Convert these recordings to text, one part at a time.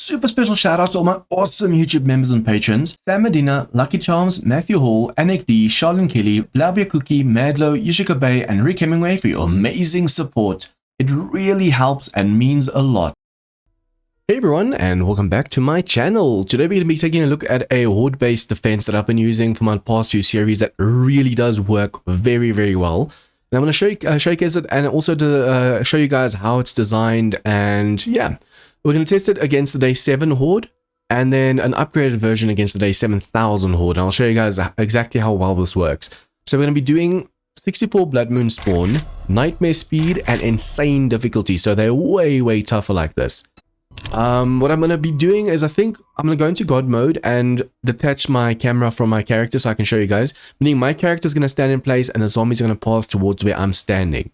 super special shout out to all my awesome YouTube members and patrons: Sam Medina, Lucky Charms, Matthew Hall, Anik D, Charlene Kelly, Blabia Cookie, Madlo, Yushika Bay, and Rick Hemingway for your amazing support. It really helps and means a lot. Hey everyone, and welcome back to my channel. Today we're going to be taking a look at a horde based defense that I've been using for my past few series that really does work very well. And I'm going to showcase it and also to show you guys how it's designed. And yeah, we're going to test it against the day 7 horde and then an upgraded version against the day 7000 horde. And I'll show you guys exactly how well this works. So we're going to be doing 64 Blood Moon spawn, nightmare speed, and insane difficulty. So they're way tougher like this. What I'm going to be doing is I think I'm going to go into God mode and detach my camera from my character so I can show you guys. Meaning my character is going to stand in place and the zombies are going to pass towards where I'm standing.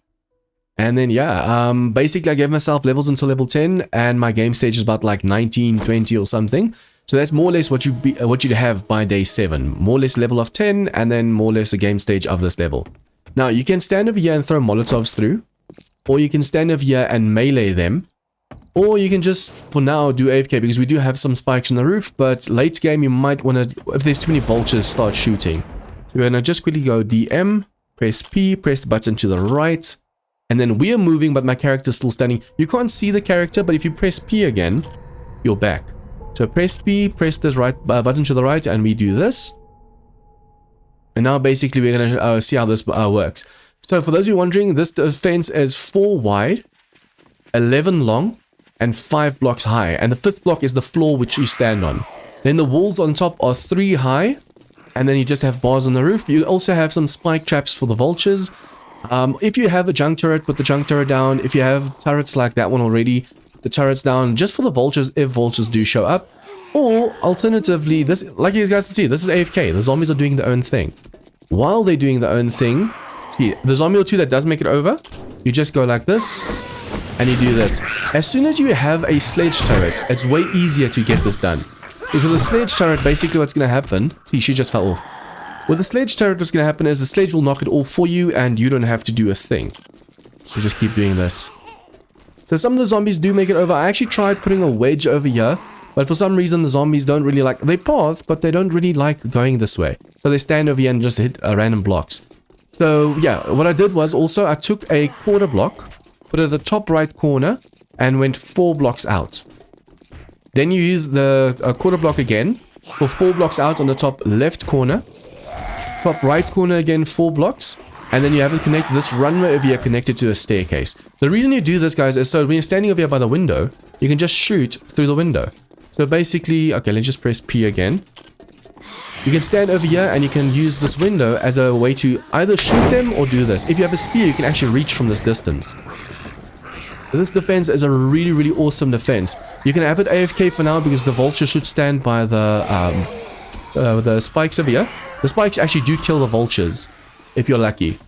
And then yeah, basically I gave myself levels until level 10 and my game stage is about like 19, 20 or something. So that's more or less what you'd have by day 7. More or less level of 10 and then more or less a game stage of this level. Now you can stand over here and throw Molotovs through, or you can stand over here and melee them, or you can just for now do AFK because we do have some spikes on the roof, but late game you might want to, if there's too many vultures, start shooting. So we're going to just quickly go DM, press P, press the button to the right, and then we are moving but my character is still standing. You can't see the character, but if you press P again, you're back. So press P, press this right button to the right, and we do this. And now basically we're going to see how this works. So for those of you wondering, this defense is 4 wide, 11 long, and 5 blocks high. And the 5th block is the floor which you stand on. Then the walls on top are 3 high, and then you just have bars on the roof. You also have some spike traps for the vultures. If you have a junk turret, put the junk turret down. If you have turrets like that one already, the turrets down just for the vultures if vultures do show up. Or alternatively, this, like you guys can see, this is AFK. The zombies are doing their own thing. While they're doing their own thing, see, the zombie or two that does make it over, you just go like this, and you do this. As soon as you have a sledge turret, it's way easier to get this done. Because with a sledge turret, basically what's going to happen, see, she just fell off. With the sledge turret, what's going to happen is the sledge will knock it all for you, and you don't have to do a thing. You just keep doing this. So some of the zombies do make it over. I actually tried putting a wedge over here, but for some reason the zombies don't really like, they path, but they don't really like going this way. So they stand over here and just hit random blocks. So yeah, what I did was also I took a quarter block, put it at the top right corner, and went 4 blocks out. Then you use the quarter block again for 4 blocks out on the top left corner. Top right corner again, 4 blocks. And then you have it connect this runway over here connected to a staircase. The reason you do this, guys, is so when you're standing over here by the window, you can just shoot through the window. So basically, okay, let's just press P again. You can stand over here and you can use this window as a way to either shoot them or do this. If you have a spear, you can actually reach from this distance. So this defense is a really awesome defense. You can have it AFK for now because the vulture should stand by the spikes over here. The spikes actually do kill the vultures if you're lucky.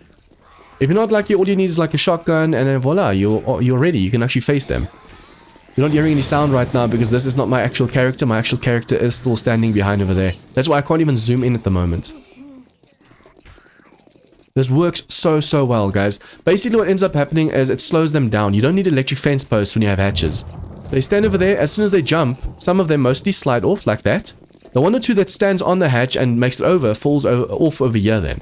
If you're not lucky, all you need is like a shotgun and then voila, you're ready. You can actually face them. You're not hearing any sound right now because this is not my actual character. My actual character is still standing behind over there. That's why I can't even zoom in at the moment. This works so well, guys. Basically what ends up happening is it slows them down. You don't need electric fence posts when you have hatches. They stand over there. As soon as they jump, some of them mostly slide off like that. The 1 or 2 that stands on the hatch and makes it over falls off over here then.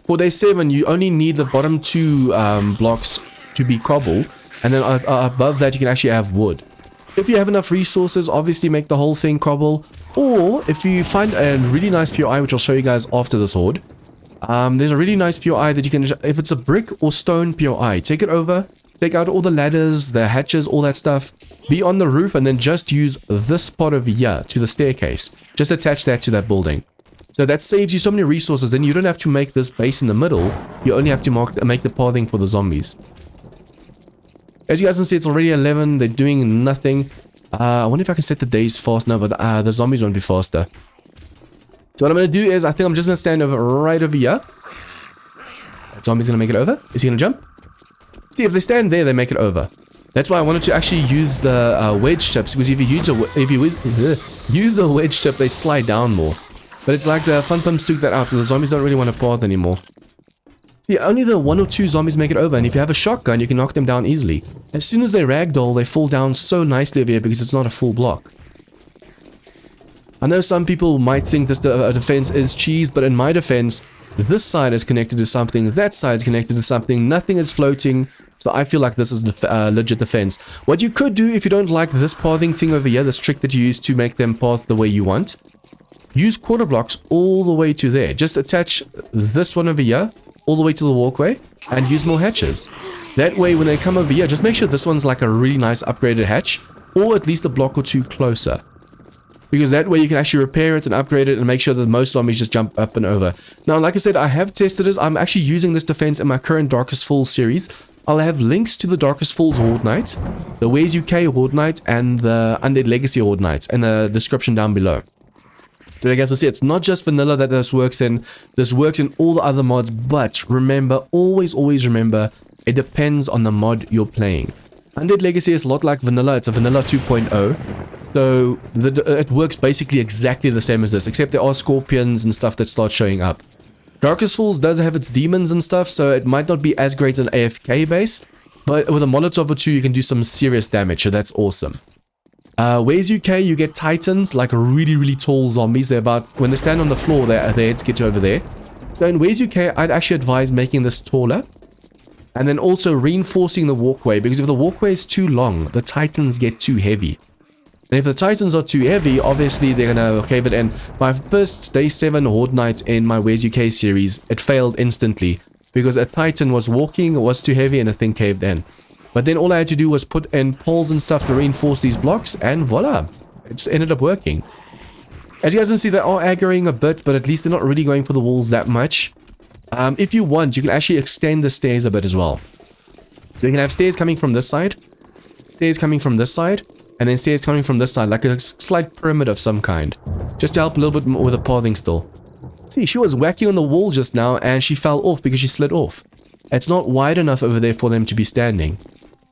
For day 7, you only need the bottom 2 blocks to be cobble. And then above that, you can actually have wood. If you have enough resources, obviously make the whole thing cobble. Or if you find a really nice POI, which I'll show you guys after this horde. There's a really nice POI that you can, if it's a brick or stone POI, take it over. Take out all the ladders, the hatches, all that stuff. Be on the roof and then just use this spot over here to the staircase. Just attach that to that building. So that saves you so many resources. Then you don't have to make this base in the middle. You only have to make the pathing for the zombies. As you guys can see, it's already 11. They're doing nothing. I wonder if I can set the days fast now, but the zombies won't be faster. So what I'm going to do is, I think I'm just going to stand right over here. That zombie's going to make it over. Is he going to jump? See, if they stand there, they make it over. That's why I wanted to actually use the wedge chips, because if you use a wedge chip, they slide down more. But it's like the fun pumps took that out, so the zombies don't really want to path anymore. See, only the 1 or 2 zombies make it over, and if you have a shotgun, you can knock them down easily. As soon as they ragdoll, they fall down so nicely over here because it's not a full block. I know some people might think this defense is cheese, but in my defense, this side is connected to something, that side is connected to something, nothing is floating, so I feel like this is legit defense. What you could do if you don't like this pathing thing over here, this trick that you use to make them path the way you want, use quarter blocks all the way to there. Just attach this one over here, all the way to the walkway, and use more hatches. That way, when they come over here, just make sure this one's like a really nice upgraded hatch, or at least a block or two closer. Because that way you can actually repair it and upgrade it and make sure that most zombies just jump up and over. Now, like I said, I have tested this. I'm actually using this defense in my current Darkest Falls series. I'll have links to the Darkest Falls Horde Knight, the Ways UK Horde Knight, and the Undead Legacy Horde Knight in the description down below. So like as I said, it's not just vanilla that this works in. This works in all the other mods, but remember, always remember, it depends on the mod you're playing. Undead Legacy is a lot like vanilla. It's a vanilla 2.0. So it works basically exactly the same as this, except there are scorpions and stuff that start showing up. Darkest Falls does have its demons and stuff, so it might not be as great an AFK base, but with a Molotov or two, you can do some serious damage, so that's awesome. Ways UK, you get titans, like really tall zombies. They're about, when they stand on the floor, their heads get over there. So in Ways UK, I'd actually advise making this taller, and then also reinforcing the walkway, because if the walkway is too long, the titans get too heavy. And if the titans are too heavy, obviously they're gonna cave it in. My first day 7 Horde Night in my Ways UK series, it failed instantly, because a titan was walking, it was too heavy, and the thing caved in. But then all I had to do was put in poles and stuff to reinforce these blocks, and voila, it just ended up working. As you guys can see, they are aggroing a bit, but at least they're not really going for the walls that much. If you want, you can actually extend the stairs a bit as well. So you can have stairs coming from this side, stairs coming from this side, and then stairs coming from this side, like a slight pyramid of some kind, just to help a little bit more with the pathing still. See, she was whacking on the wall just now, and she fell off because she slid off. It's not wide enough over there for them to be standing.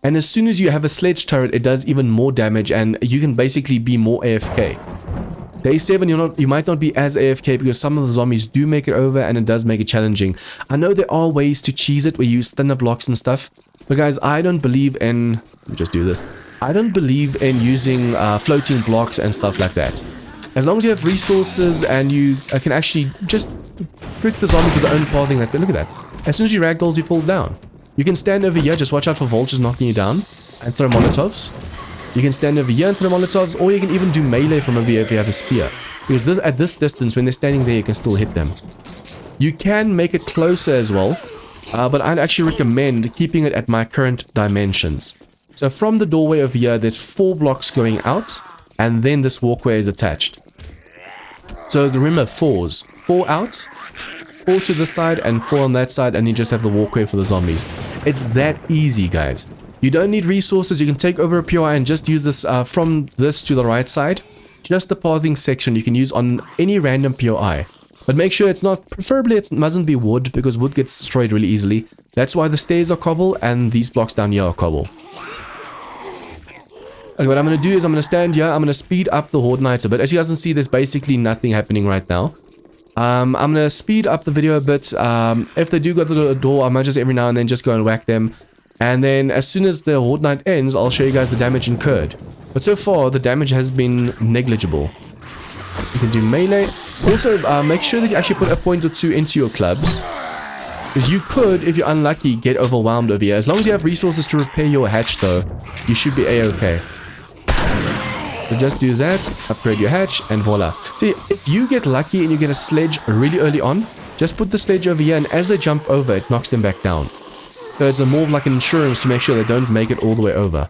And as soon as you have a sledge turret, it does even more damage, and you can basically be more AFK. Day 7, you might not be as AFK because some of the zombies do make it over, and it does make it challenging. I know there are ways to cheese it where you use thinner blocks and stuff, but guys, I don't believe in... Let me just do this. I don't believe in using floating blocks and stuff like that. As long as you have resources and you can actually just trick the zombies with their own pathing like that. Look at that. As soon as you ragdolls, you fall down. You can stand over here, just watch out for vultures knocking you down, and throw molotovs. You can stand over here and throw molotovs, or you can even do melee from over here if you have a spear. Because at this distance, when they're standing there, you can still hit them. You can make it closer as well, but I'd actually recommend keeping it at my current dimensions. So from the doorway over here, there's 4 blocks going out, and then this walkway is attached. So remember, 4s. 4 out, 4 to this side, and 4 on that side, and you just have the walkway for the zombies. It's that easy, guys. You don't need resources. You can take over a POI and just use this from this to the right side. Just the pathing section you can use on any random POI. But make sure it's not, preferably it mustn't be wood, because wood gets destroyed really easily. That's why the stairs are cobble, and these blocks down here are cobble. Okay, what I'm going to do is I'm going to stand here. I'm going to speed up the Horde Knights a bit. As you guys can see, there's basically nothing happening right now. I'm going to speed up the video a bit. If they do go to the door, I might just every now and then just go and whack them. And then as soon as the Horde Knight ends, I'll show you guys the damage incurred. But so far, the damage has been negligible. You can do melee. Also, make sure that you actually put a point or 2 into your clubs. Because you could, if you're unlucky, get overwhelmed over here. As long as you have resources to repair your hatch, though, you should be a-okay. So just do that, upgrade your hatch, and voila. See, if you get lucky and you get a sledge really early on, just put the sledge over here, and as they jump over, it knocks them back down. So it's more of like an insurance to make sure they don't make it all the way over.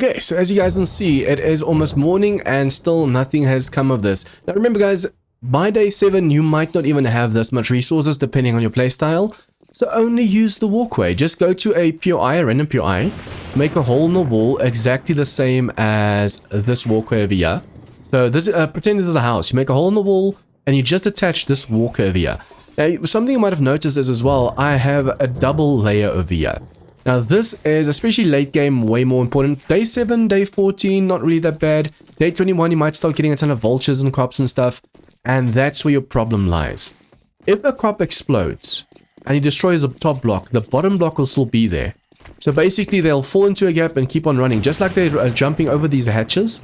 Okay, so as you guys can see, it is almost morning and still nothing has come of this. Now remember guys, by day 7 you might not even have this much resources depending on your playstyle. So only use the walkway. Just go to a POI, a random POI, make a hole in the wall exactly the same as this walkway over here. So this pretend this is a house. You make a hole in the wall and you just attach this walkway over here. Now something you might have noticed is as well, I have a double layer over here. Now this is, especially late game, way more important. Day 7, day 14, not really that bad. Day 21, you might start getting a ton of vultures and crops and stuff. And that's where your problem lies. If a crop explodes and he destroys the top block, the bottom block will still be there. So basically they'll fall into a gap and keep on running. Just like they're jumping over these hatches.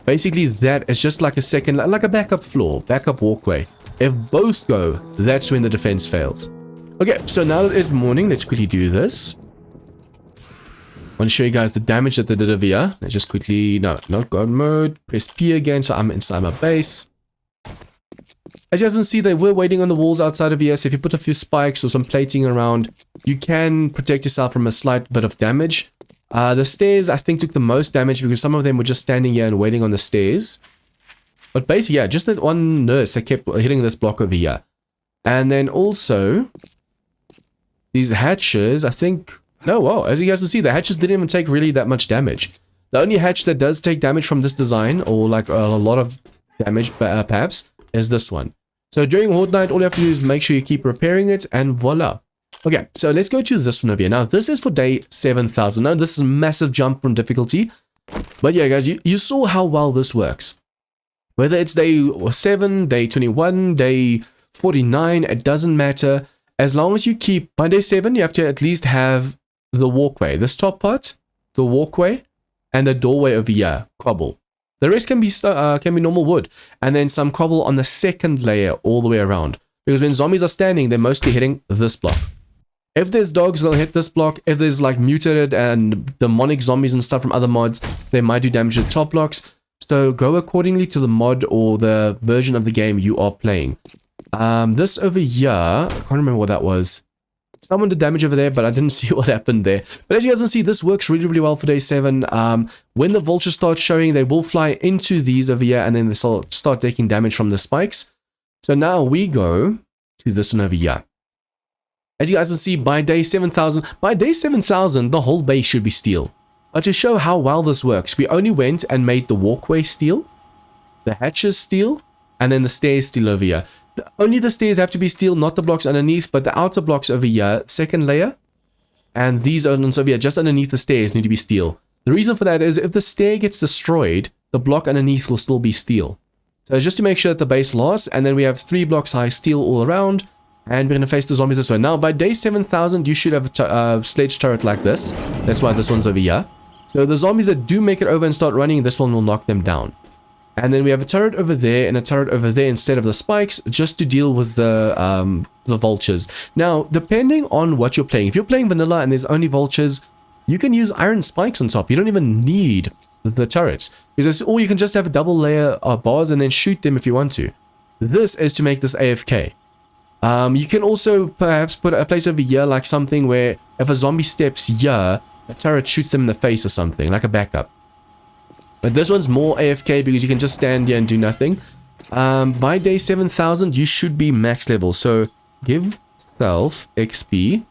Basically that is just like a second, like a backup floor, backup walkway. If both go, that's when the defense fails. Okay, so now that it's morning, let's quickly do this. I want to show you guys the damage that they did over here. Let's just quickly, no, not God mode. Press P again, so I'm inside my base. As you guys can see, they were waiting on the walls outside of here. So if you put a few spikes or some plating around, you can protect yourself from a slight bit of damage. The stairs, I think, took the most damage because some of them were just standing here and waiting on the stairs. But basically, yeah, just that one nurse that kept hitting this block over here. And then also, these hatches, I think... No, wow, as you guys can see, the hatches didn't even take really that much damage. The only hatch that does take damage from this design, or like a lot of damage perhaps, is this one. So during Horde Night, all you have to do is make sure you keep repairing it, and voila. Okay, so let's go to this one over here. Now, this is for day 7,000. Now, this is a massive jump from difficulty. But yeah, guys, you saw how well this works. Whether it's day 7, day 21, day 49, it doesn't matter. As long as you keep, by day 7, you have to at least have the walkway, this top part, the walkway, and the doorway over here, cobble. The rest can be normal wood, and then some cobble on the second layer all the way around. Because when zombies are standing, they're mostly hitting this block. If there's dogs, they'll hit this block. If there's like mutated and demonic zombies and stuff from other mods, they might do damage to the top blocks. So go accordingly to the mod or the version of the game you are playing. This over here, I can't remember what that was. Someone did damage over there, but I didn't see what happened there. But as you guys can see, this works really, really well for day 7. When the vultures start showing, they will fly into these over here, and then they'll start taking damage from the spikes. So now we go to this one over here. As you guys can see, by day 7,000, the whole base should be steel. But to show how well this works, we only went and made the walkway steel, the hatches steel, and then the stairs steel over here. Only the stairs have to be steel, not the blocks underneath, but the outer blocks over here, second layer, and these ones over here, just underneath the stairs, need to be steel. The reason for that is if the stair gets destroyed, the block underneath will still be steel. So just to make sure that the base lasts, and then we have 3 blocks high steel all around, and we're going to face the zombies this way. Now, by day 7,000, you should have a sledge turret like this. That's why this one's over here. So the zombies that do make it over and start running, this one will knock them down. And then we have a turret over there and a turret over there instead of the spikes, just to deal with the vultures. Now, depending on what you're playing, if you're playing vanilla and there's only vultures, you can use iron spikes on top. You don't even need the turrets. Or you can just have a double layer of bars and then shoot them if you want to. This is to make this AFK. You can also perhaps put a place over here like something where if a zombie steps here, a turret shoots them in the face or something, like a backup. But this one's more AFK because you can just stand here and do nothing. By day 7,000, you should be max level. So give self XP.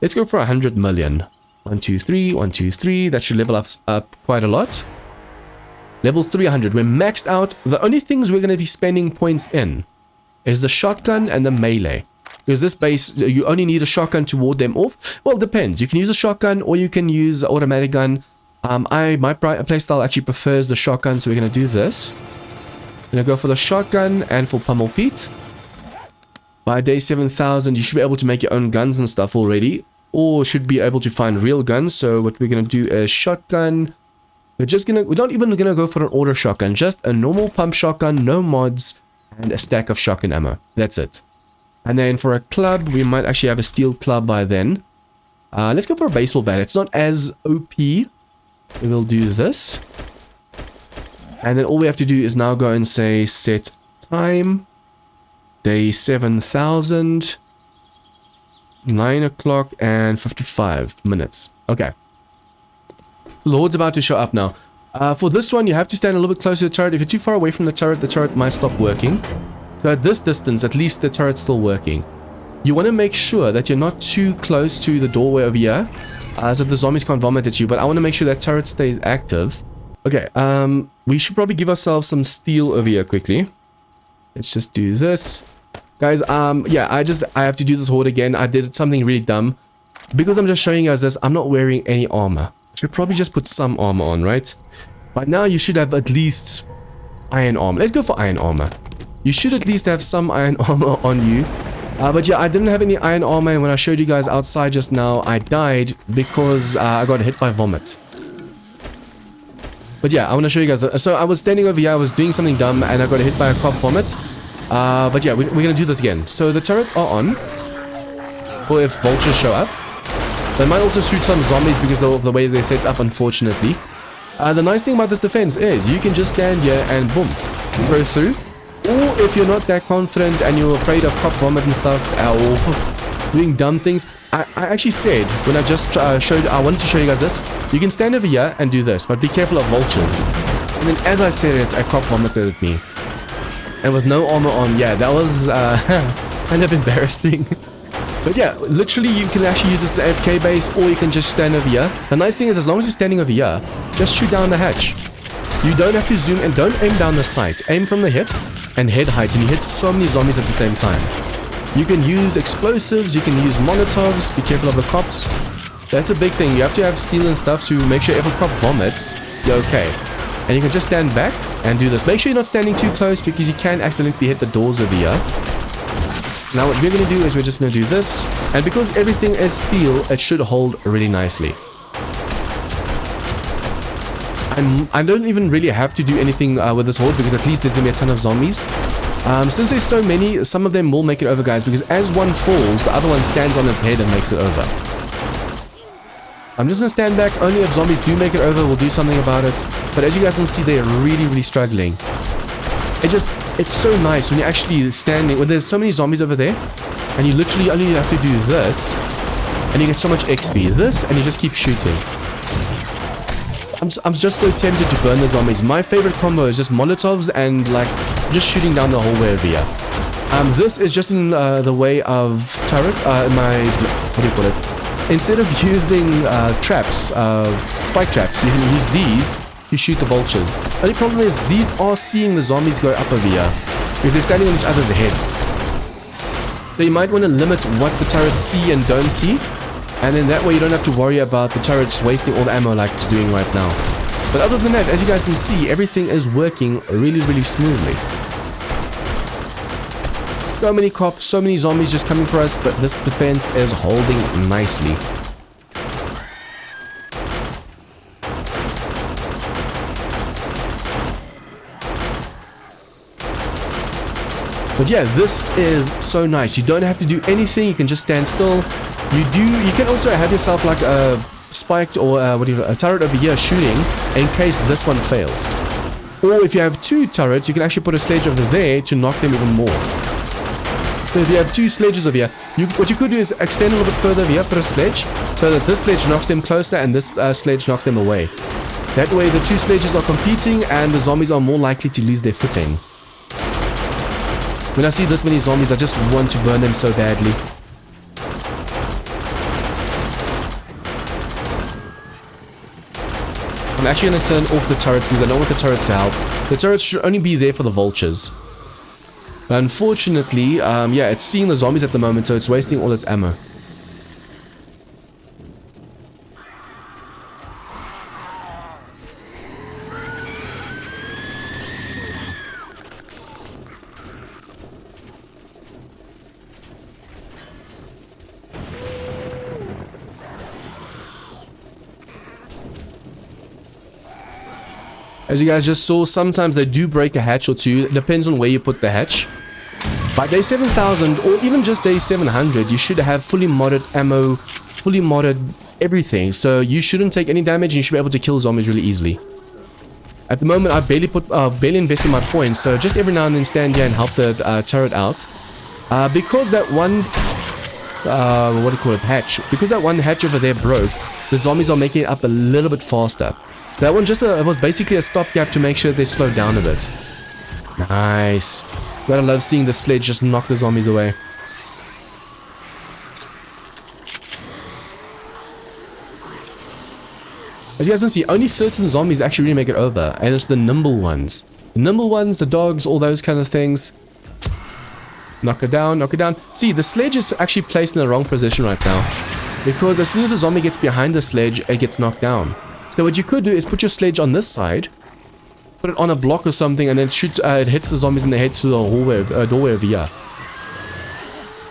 Let's go for 100 million. 1, 2, 3, 1, 2, 3. That should level us up quite a lot. Level 300. We're maxed out. The only things we're going to be spending points in is the shotgun and the melee. Because this base, you only need a shotgun to ward them off. Well, it depends. You can use a shotgun or you can use an automatic gun. My playstyle actually prefers the shotgun, so we're going to do this. We're going to go for the shotgun and for Pummel Pete. By day 7,000, you should be able to make your own guns and stuff already. Or should be able to find real guns. So what we're going to do is shotgun. We're not even going to go for an auto shotgun. Just a normal pump shotgun, no mods, and a stack of shotgun ammo. That's it. And then for a club, we might actually have a steel club by then. Let's go for a baseball bat. It's not as OP. We will do this. And then all we have to do is now go and say set time. Day 7,000. 9 o'clock and 55 minutes. Okay. The Horde's about to show up now. For this one, you have to stand a little bit closer to the turret. If you're too far away from the turret might stop working. So at this distance, at least the turret's still working. You want to make sure that you're not too close to the doorway over here, so the zombies can't vomit at you, but I want to make sure that turret stays active. Okay, we should probably give ourselves some steel over here quickly. Let's just do this. Guys, yeah, I have to do this Horde again. I did something really dumb. Because I'm just showing you guys this, I'm not wearing any armor. I should probably just put some armor on, right? By now, you should have at least iron armor. Let's go for iron armor. You should at least have some iron armor on you. But yeah, I didn't have any iron armor, and when I showed you guys outside just now, I died because I got hit by vomit. But yeah, I want to show you guys that. So I was standing over here, I was doing something dumb, and I got hit by a crop vomit. But yeah, we're going to do this again. So the turrets are on for if vultures show up. They might also shoot some zombies because of the way they're set up, unfortunately. The nice thing about this defense is you can just stand here and boom, go through. Or if you're not that confident and you're afraid of crop vomit and stuff, or doing dumb things, I actually said when I just I wanted to show you guys this, you can stand over here and do this, but be careful of vultures. And then as I said it, a crop vomited at me. And with no armor on, yeah, that was kind of embarrassing. But yeah, literally you can actually use this as AFK base, or you can just stand over here. The nice thing is, as long as you're standing over here, just shoot down the hatch. You don't have to zoom and don't aim down the sight. Aim from the hip and head height, and you hit so many zombies at the same time. You can use explosives, you can use molotovs, be careful of the cops. That's a big thing. You have to have steel and stuff to make sure if a cop vomits, you're okay. And you can just stand back and do this. Make sure you're not standing too close because you can accidentally hit the doors over here. Now what we're going to do is we're just going to do this. And because everything is steel, it should hold really nicely. I don't even really have to do anything with this horde because at least there's going to be a ton of zombies. Since there's so many, some of them will make it over, guys, because as one falls, the other one stands on its head and makes it over. I'm just going to stand back. Only if zombies do make it over, we'll do something about it. But as you guys can see, they're really, really struggling. It's so nice when you're actually standing, when there's so many zombies over there, and you literally only have to do this, and you get so much XP. This, and you just keep shooting. I'm just so tempted to burn the zombies. My favorite combo is just molotovs and like just shooting down the whole way over here. This is just in the way of turret. What do you call it? Instead of using traps, spike traps, you can use these to shoot the vultures. The only problem is these are seeing the zombies go up over here if they're standing on each other's heads. So you might want to limit what the turrets see and don't see. And then that way you don't have to worry about the turrets wasting all the ammo like it's doing right now. But other than that, as you guys can see, everything is working really, really smoothly. So many cops, so many zombies just coming for us, but this defense is holding nicely. But yeah, this is so nice. You don't have to do anything. You can just stand still. You can also have yourself like a spiked or a turret over here shooting in case this one fails. Or if you have two turrets, you can actually put a sledge over there to knock them even more. So if you have two sledges over here, what you could do is extend a little bit further over here, put a sledge, so that this sledge knocks them closer and this sledge knocks them away. That way the two sledges are competing and the zombies are more likely to lose their footing. When I see this many zombies, I just want to burn them so badly. I'm actually going to turn off the turrets because I don't want the turrets to help. The turrets should only be there for the vultures. But unfortunately, yeah, it's seeing the zombies at the moment, so it's wasting all its ammo. As you guys just saw, sometimes they do break a hatch or two. It depends on where you put the hatch. By day 7000 or even just day 700, you should have fully modded ammo, fully modded everything. So you shouldn't take any damage and you should be able to kill zombies really easily. At the moment, I barely invested my points. So just every now and then stand here and help the turret out. Because that one what do you call it, hatch. Because that one hatch over there broke, the zombies are making it up a little bit faster. That one just it was basically a stopgap to make sure they slowed down a bit. Nice. Gotta love seeing the sledge just knock the zombies away. As you guys can see, only certain zombies actually really make it over, and it's the nimble ones. The nimble ones, the dogs, all those kind of things. Knock it down, knock it down. See, the sledge is actually placed in the wrong position right now, because as soon as a zombie gets behind the sledge, it gets knocked down. So what you could do is put your sledge on this side, put it on a block or something, and then shoot. It hits the zombies in the head through the hallway, doorway over here.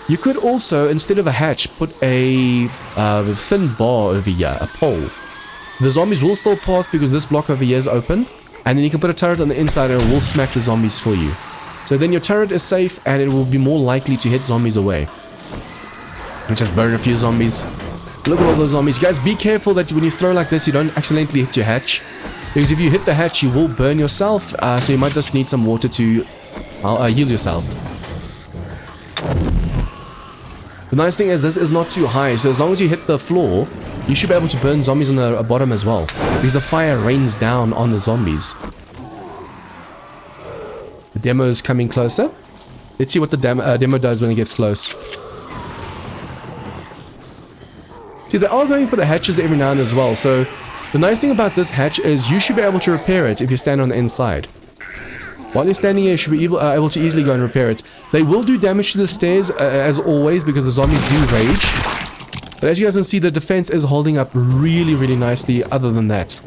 You could also, instead of a hatch, put a thin bar over here, a pole. The zombies will still pass because this block over here is open, and then you can put a turret on the inside and it will smack the zombies for you. So then your turret is safe and it will be more likely to hit zombies away. And just burn a few zombies. Look at all those zombies. Guys, be careful that when you throw like this, you don't accidentally hit your hatch. Because if you hit the hatch, you will burn yourself. So you might just need some water to heal yourself. The nice thing is this is not too high. So as long as you hit the floor, you should be able to burn zombies on the bottom as well. Because the fire rains down on the zombies. The demo is coming closer. Let's see what the demo does when it gets close. See, they are going for the hatches every now and then as well. So the nice thing about this hatch is you should be able to repair it if you stand on the inside. While you're standing here, you should be able to easily go and repair it. They will do damage to the stairs, as always, because the zombies do rage. But as you guys can see, the defense is holding up really, really nicely other than that.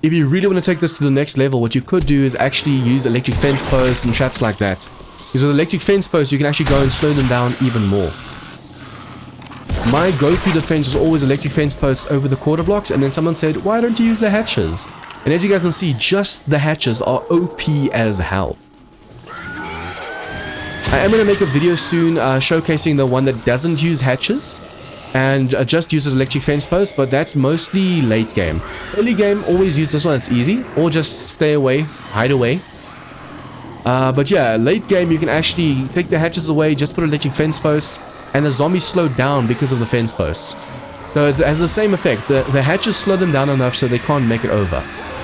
If you really want to take this to the next level, what you could do is actually use electric fence posts and traps like that. Because with electric fence posts, you can actually go and slow them down even more. My go-to defense is always electric fence posts over the quarter blocks, and then someone said, why don't you use the hatches? And as you guys can see, just the hatches are OP as hell. I am going to make a video soon showcasing the one that doesn't use hatches and just uses electric fence posts, but that's mostly late game. Early game, always use this one, it's easy, or just stay away, hide away. But yeah, late game you can actually take the hatches away, just put electric fence posts, and the zombies slow down because of the fence posts. So it has the same effect. The hatches slow them down enough so they can't make it over.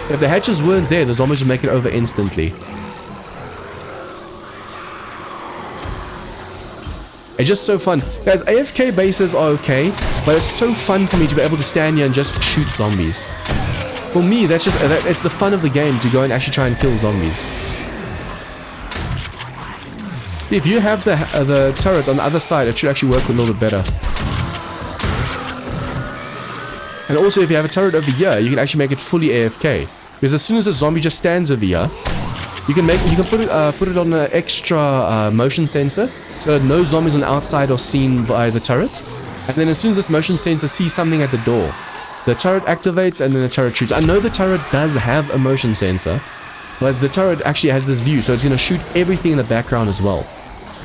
If the hatches weren't there, the zombies would make it over instantly. It's just so fun. Guys, AFK bases are okay, but it's so fun for me to be able to stand here and just shoot zombies. For me, that's just it's the fun of the game to go and actually try and kill zombies. If you have the turret on the other side, it should actually work a little bit better. And also, if you have a turret over here, you can actually make it fully AFK. Because as soon as a zombie just stands over here, you can put it on an extra motion sensor, so that no zombies on the outside are seen by the turret. And then as soon as this motion sensor sees something at the door, the turret activates and then the turret shoots. I know the turret does have a motion sensor, but the turret actually has this view, so it's going to shoot everything in the background as well.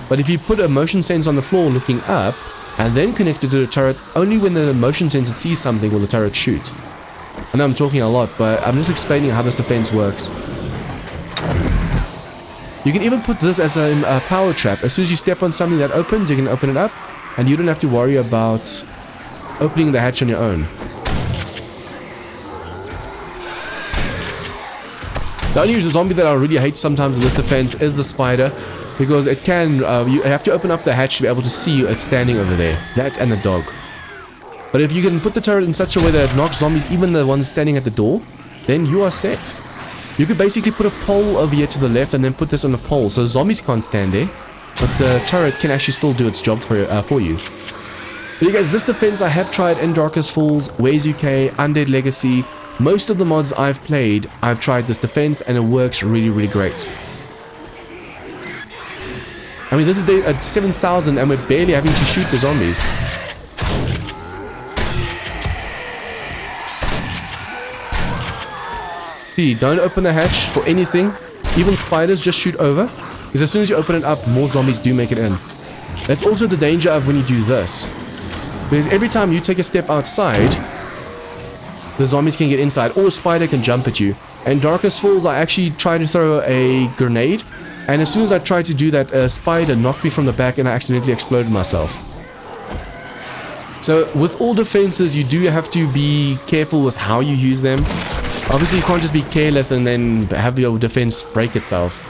But if you put a motion sensor on the floor looking up, and then connect it to the turret, only when the motion sensor sees something will the turret shoot. I know I'm talking a lot, but I'm just explaining how this defense works. You can even put this as a power trap. As soon as you step on something that opens, you can open it up, and you don't have to worry about opening the hatch on your own. The only zombie that I really hate sometimes with this defense is the spider, because it can, you have to open up the hatch to be able to see it standing over there. That and the dog. But if you can put the turret in such a way that it knocks zombies, even the ones standing at the door, then you are set. You could basically put a pole over here to the left and then put this on a pole, so zombies can't stand there, but the turret can actually still do its job for you. But you guys, this defense I have tried in Darkest Falls, Ways UK, Undead Legacy. Most of the mods I've played, I've tried this defense and it works really, really great. I mean, this is at 7,000 and we're barely having to shoot the zombies. See, don't open the hatch for anything. Even spiders, just shoot over. Because as soon as you open it up, more zombies do make it in. That's also the danger of when you do this. Because every time you take a step outside, the zombies can get inside, or a spider can jump at you. And Darkest Falls, I actually tried to throw a grenade, And as soon as I tried to do that, a spider knocked me from the back and I accidentally exploded myself. So with all defenses, you do have to be careful with how you use them. Obviously, you can't just be careless and then have your defense break itself.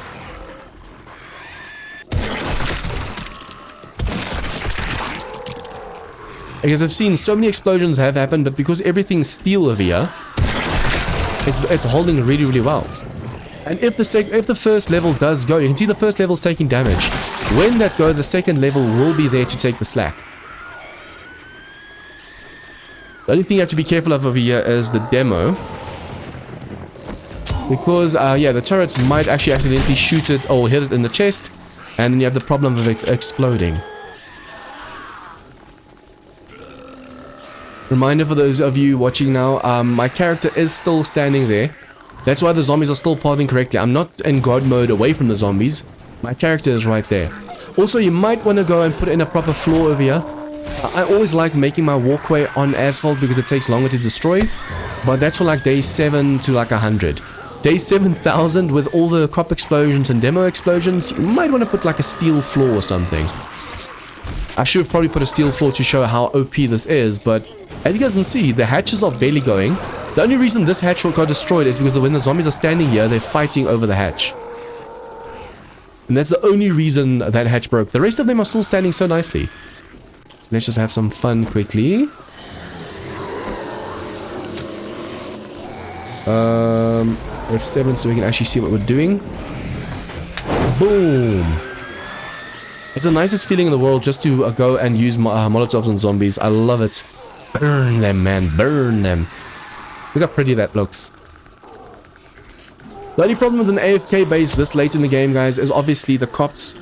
Because I've seen so many explosions have happened, but because everything's steel over here, it's holding really, really well. And if the first level does go, you can see the first level's taking damage. When that goes, the second level will be there to take the slack. The only thing you have to be careful of over here is the demo. Because, yeah, the turrets might actually accidentally shoot it or hit it in the chest. And then you have the problem of it exploding. Reminder for those of you watching now, my character is still standing there. That's why the zombies are still pathing correctly. I'm not in God mode away from the zombies. My character is right there. Also, you might want to go and put in a proper floor over here. I always like making my walkway on asphalt because it takes longer to destroy. But that's for like day 7 to like 100. Day 7,000 with all the cop explosions and demo explosions, you might want to put like a steel floor or something. I should have probably put a steel floor to show how OP this is, but as you guys can see, the hatches are barely going. The only reason this hatch got destroyed is because when the zombies are standing here, they're fighting over the hatch. And that's the only reason that hatch broke. The rest of them are still standing so nicely. Let's just have some fun quickly. F7 so we can actually see what we're doing. Boom! It's the nicest feeling in the world just to go and use Molotovs on zombies. I love it. Burn them, man. Burn them. Look how pretty that looks. The only problem with an AFK base this late in the game, guys, is obviously the cops.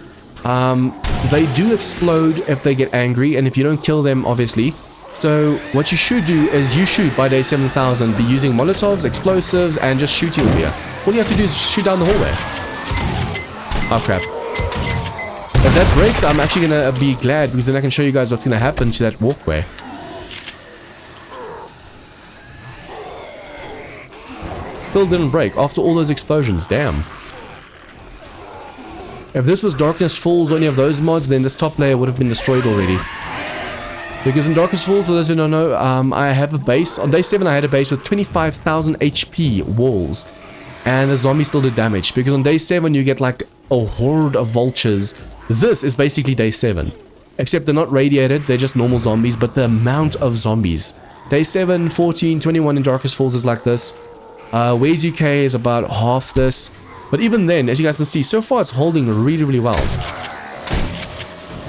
They do explode if they get angry, and if you don't kill them, obviously. So what you should do is you shoot by day 7,000, be using Molotovs, explosives, and just shooting over here. All you have to do is shoot down the hallway. Oh, crap. If that breaks, I'm actually going to be glad, because then I can show you guys what's going to happen to that walkway. Still didn't break after all those explosions. Damn. If this was Darkness Falls or any of those mods, then this top layer would have been destroyed already. Because in Darkness Falls, for those who don't know, I have a base. On day 7, I had a base with 25,000 HP walls. And the zombies still did damage. Because on day 7, you get like a horde of vultures. This is basically day 7. Except they're not radiated, they're just normal zombies. But the amount of zombies. Day 7, 14, 21 in Darkness Falls is like this. Ways UK is about half this. But even then, as you guys can see, so far it's holding really, really well.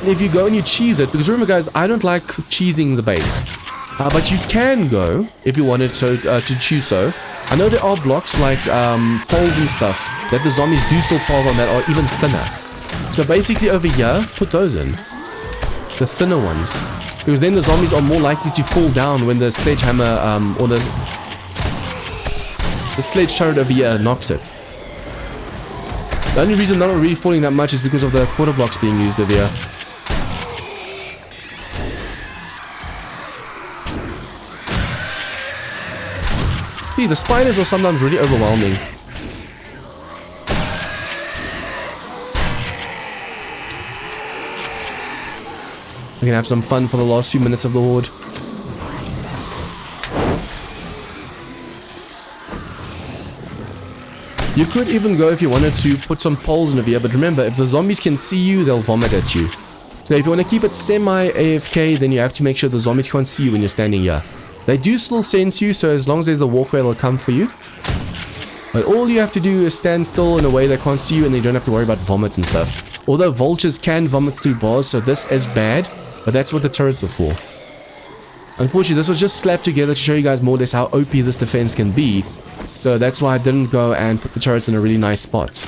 And if you go and you cheese it, because remember guys, I don't like cheesing the base. But you can go, if you wanted to choose so. I know there are blocks like poles and stuff that the zombies do still fall on that are even thinner. So basically over here, put those in. The thinner ones. Because then the zombies are more likely to fall down when the sledgehammer or the sledge turret over here knocks it. The only reason they're not really falling that much is because of the quarter blocks being used over here. See, the spiders are sometimes really overwhelming. We can have some fun for the last few minutes of the Horde. You could even go if you wanted to put some poles in over here, but remember, if the zombies can see you, they'll vomit at you. So if you want to keep it semi-AFK, then you have to make sure the zombies can't see you when you're standing here. They do still sense you, so as long as there's a walkway, they'll come for you. But all you have to do is stand still in a way they can't see you, and you don't have to worry about vomits and stuff. Although vultures can vomit through bars, so this is bad, but that's what the turrets are for. Unfortunately, this was just slapped together to show you guys more or less how OP this defense can be. So that's why I didn't go and put the turrets in a really nice spot.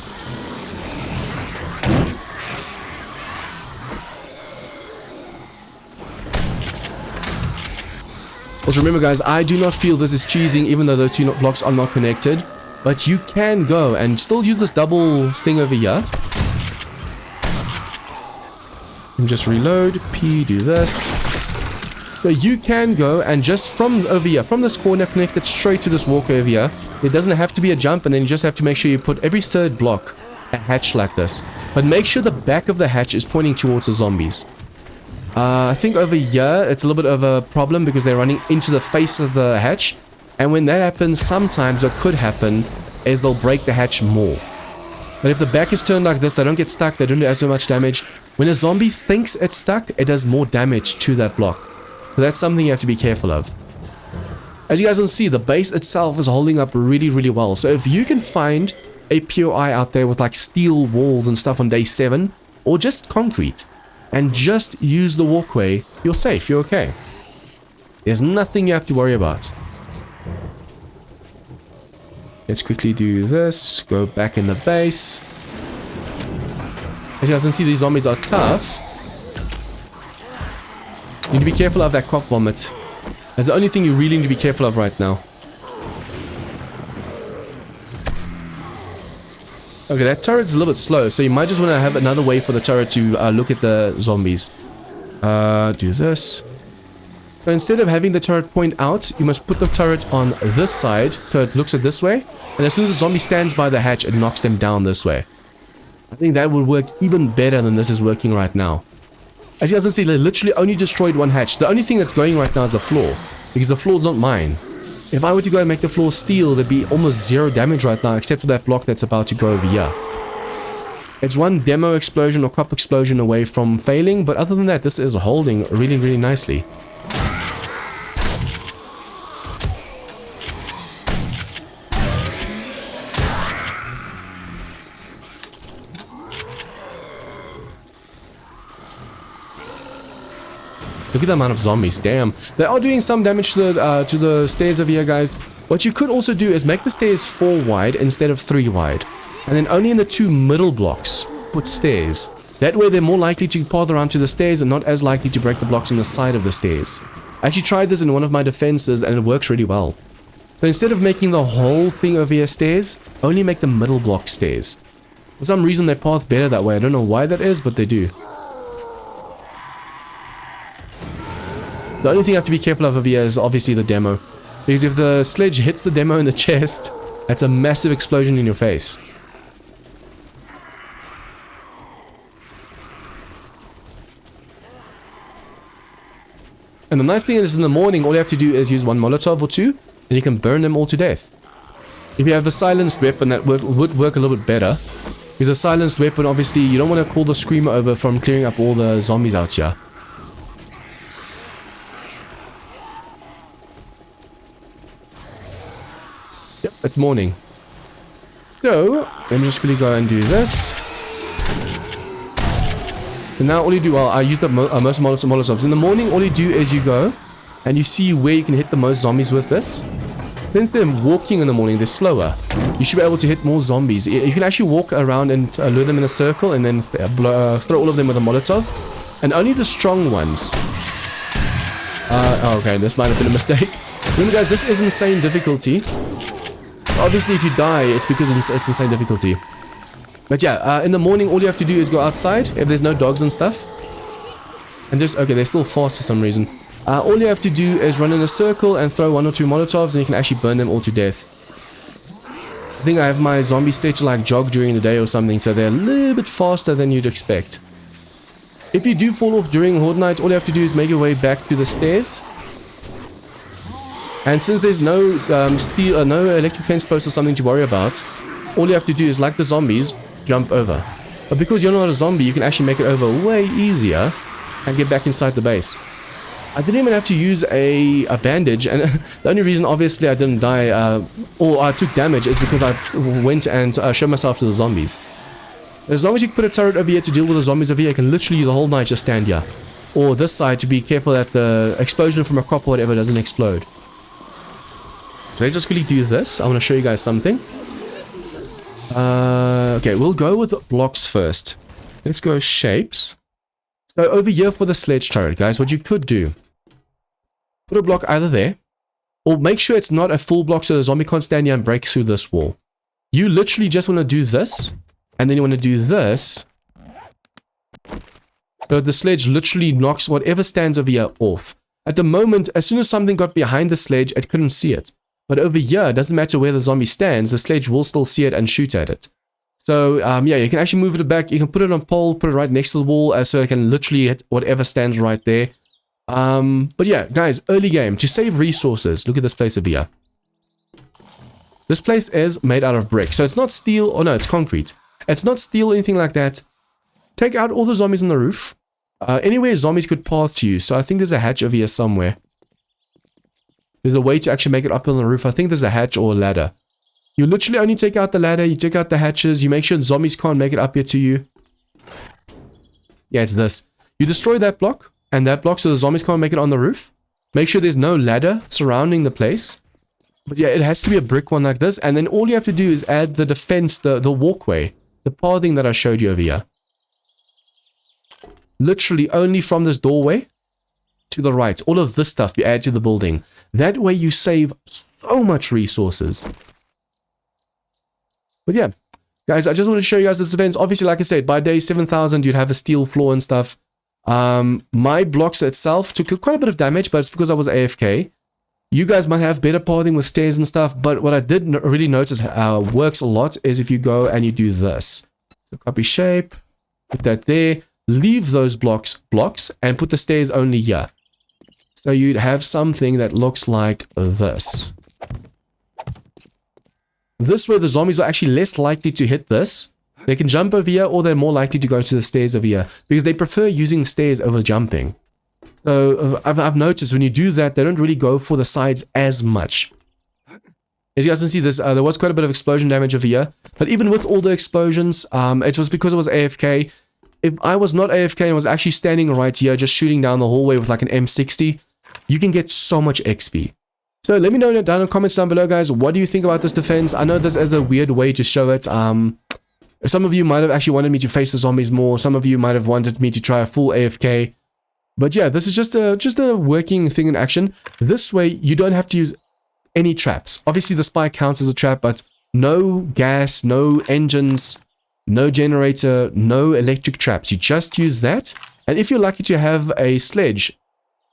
Also remember guys, I do not feel this is cheesing even though those two blocks are not connected. But you can go and still use this double thing over here. And just reload, P, do this. So you can go and just from over here, from this corner, connect it straight to this walkway over here. It doesn't have to be a jump, and then you just have to make sure you put every third block a hatch like this. But make sure the back of the hatch is pointing towards the zombies. I think over here, it's a little bit of a problem because they're running into the face of the hatch. And when that happens, sometimes what could happen is they'll break the hatch more. But if the back is turned like this, they don't get stuck, they don't do as much damage. When a zombie thinks it's stuck, it does more damage to that block. So that's something you have to be careful of. As you guys can see, the base itself is holding up really, really well. So if you can find a POI out there with like steel walls and stuff on day 7, or just concrete, and just use the walkway, you're safe, you're okay. There's nothing you have to worry about. Let's quickly do this, go back in the base. As you guys can see, these zombies are tough. You need to be careful of that cock vomit. That's the only thing you really need to be careful of right now. Okay, that turret's a little bit slow, so you might just want to have another way for the turret to look at the zombies. Do this. So instead of having the turret point out, you must put the turret on this side, so it looks at this way. And as soon as the zombie stands by the hatch, it knocks them down this way. I think that would work even better than this is working right now. As you guys can see, they literally only destroyed one hatch. The only thing that's going right now is the floor, because the floor's not mine. If I were to go and make the floor steel, there'd be almost 0 damage right now, except for that block that's about to go over here. It's one demo explosion or cop explosion away from failing, but other than that, this is holding really, really nicely. Look at the amount of zombies, damn. They are doing some damage to the stairs over here, guys. What you could also do is make the stairs 4 wide instead of 3 wide. And then only in the 2 middle blocks, put stairs. That way they're more likely to path around to the stairs and not as likely to break the blocks on the side of the stairs. I actually tried this in one of my defenses and it works really well. So instead of making the whole thing over here stairs, only make the middle block stairs. For some reason they path better that way. I don't know why that is, but they do. The only thing you have to be careful of over here is obviously the demo. Because if the sledge hits the demo in the chest, that's a massive explosion in your face. And the nice thing is in the morning, all you have to do is use 1 Molotov or 2, and you can burn them all to death. If you have a silenced weapon, that would work a little bit better. Because a silenced weapon, obviously, you don't want to call the screamer over from clearing up all the zombies out here. Yep, it's morning. So, let me just quickly go and do this. And now all you do, well, I use the most Molotovs. In the morning, all you do is you go and you see where you can hit the most zombies with this. Since they're walking in the morning, they're slower. You should be able to hit more zombies. You can actually walk around and lure them in a circle and then throw all of them with a Molotov. And only the strong ones. Okay, this might have been a mistake. Remember guys, this is insane difficulty. Obviously, if you die, it's because it's insane difficulty. But yeah, in the morning, all you have to do is go outside, if there's no dogs and stuff. And just, okay, they're still fast for some reason. All you have to do is run in a circle and throw 1 or 2 Molotovs, and you can actually burn them all to death. I think I have my zombies set to like jog during the day or something, so they're a little bit faster than you'd expect. If you do fall off during Horde night, all you have to do is make your way back to the stairs. And since there's no no electric fence post or something to worry about, all you have to do is, like the zombies, jump over. But because you're not a zombie, you can actually make it over way easier and get back inside the base. I didn't even have to use a bandage, and the only reason obviously I didn't die or I took damage is because I went and showed myself to the zombies. As long as you put a turret over here to deal with the zombies over here, you can literally the whole night just stand here. Or this side to be careful that the explosion from a crop or whatever doesn't explode. So let's just quickly do this. I want to show you guys something. Okay, we'll go with blocks first. Let's go shapes. So over here for the sledge turret, guys, what you could do, put a block either there, or make sure it's not a full block so the zombie can't stand here and break through this wall. You literally just want to do this, and then you want to do this. So the sledge literally knocks whatever stands over here off. At the moment, as soon as something got behind the sledge, it couldn't see it. But over here, it doesn't matter where the zombie stands, the sledge will still see it and shoot at it. So yeah, you can actually move it back. You can put it on pole, put it right next to the wall, so it can literally hit whatever stands right there. But yeah, guys, early game, to save resources, look at this place over here. This place is made out of brick, so it's not steel, or no, it's concrete. It's not steel or anything like that. Take out all the zombies on the roof. Anywhere zombies could pass to you, so I think there's a hatch over here somewhere. There's a way to actually make it up on the roof. I think there's a hatch or a ladder. You literally only take out the ladder, you take out the hatches, you make sure zombies can't make it up here to you. Yeah, it's this. You destroy that block, and that block so the zombies can't make it on the roof. Make sure there's no ladder surrounding the place. But yeah, it has to be a brick one like this, and then all you have to do is add the defense, the walkway, the pathing that I showed you over here. Literally only from this doorway to the right. All of this stuff you add to the building. That way you save so much resources. But yeah, guys, I just want to show you guys this defense. Obviously, like I said, by day 7,000, you'd have a steel floor and stuff. My blocks itself took quite a bit of damage, but it's because I was AFK. You guys might have better pathing with stairs and stuff, but what I did really notice works a lot is if you go and you do this. So copy shape, put that there, leave those blocks, and put the stairs only here. So you'd have something that looks like this. This way the zombies are actually less likely to hit this. They can jump over here, or they're more likely to go to the stairs over here, because they prefer using stairs over jumping. So I've noticed when you do that, they don't really go for the sides as much. As you guys can see, there was quite a bit of explosion damage over here. But even with all the explosions, it was because it was AFK. If I was not AFK and was actually standing right here, just shooting down the hallway with like an M60, you can get so much XP. So let me know down in the comments down below, guys, what do you think about this defense? I know this is a weird way to show it. Some of you might have actually wanted me to face the zombies more. Some of you might have wanted me to try a full AFK. But yeah, this is just a working thing in action. This way, you don't have to use any traps. Obviously, the spy counts as a trap, but no gas, no engines, no generator, no electric traps. You just use that. And if you're lucky to have a sledge,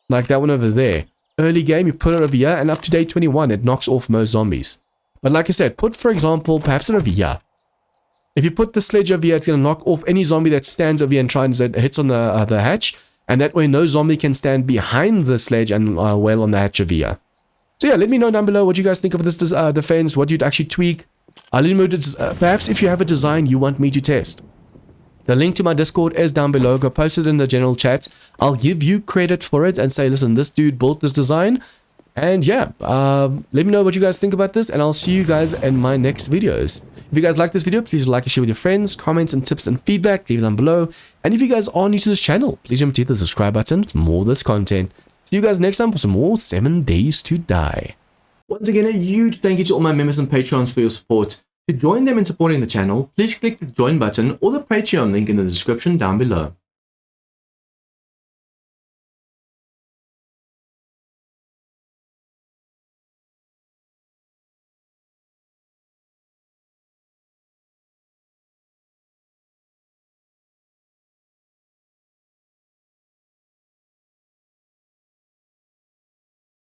like that one over there, early game, you put it over here, and up to day 21, it knocks off most zombies. But like I said, put, for example, perhaps it over here. If you put the sledge over here, it's going to knock off any zombie that stands over here and tries and hits on the hatch. And that way, no zombie can stand behind the sledge and wail on the hatch over here. So yeah, let me know down below what you guys think of this defense, what you'd actually tweak. Let me know, perhaps if you have a design you want me to test. The link to my Discord is down below. Go post it in the general chat. I'll give you credit for it and say, listen, this dude built this design. And yeah, let me know what you guys think about this, and I'll see you guys in my next videos. If you guys like this video, please like and share with your friends. Comments and tips and feedback, leave them below. And if you guys are new to this channel, please remember to hit the subscribe button for more of this content. See you guys next time for some more 7 Days to Die. Once again, a huge thank you to all my members and patrons for your support. To join them in supporting the channel, please click the join button or the Patreon link in the description down below.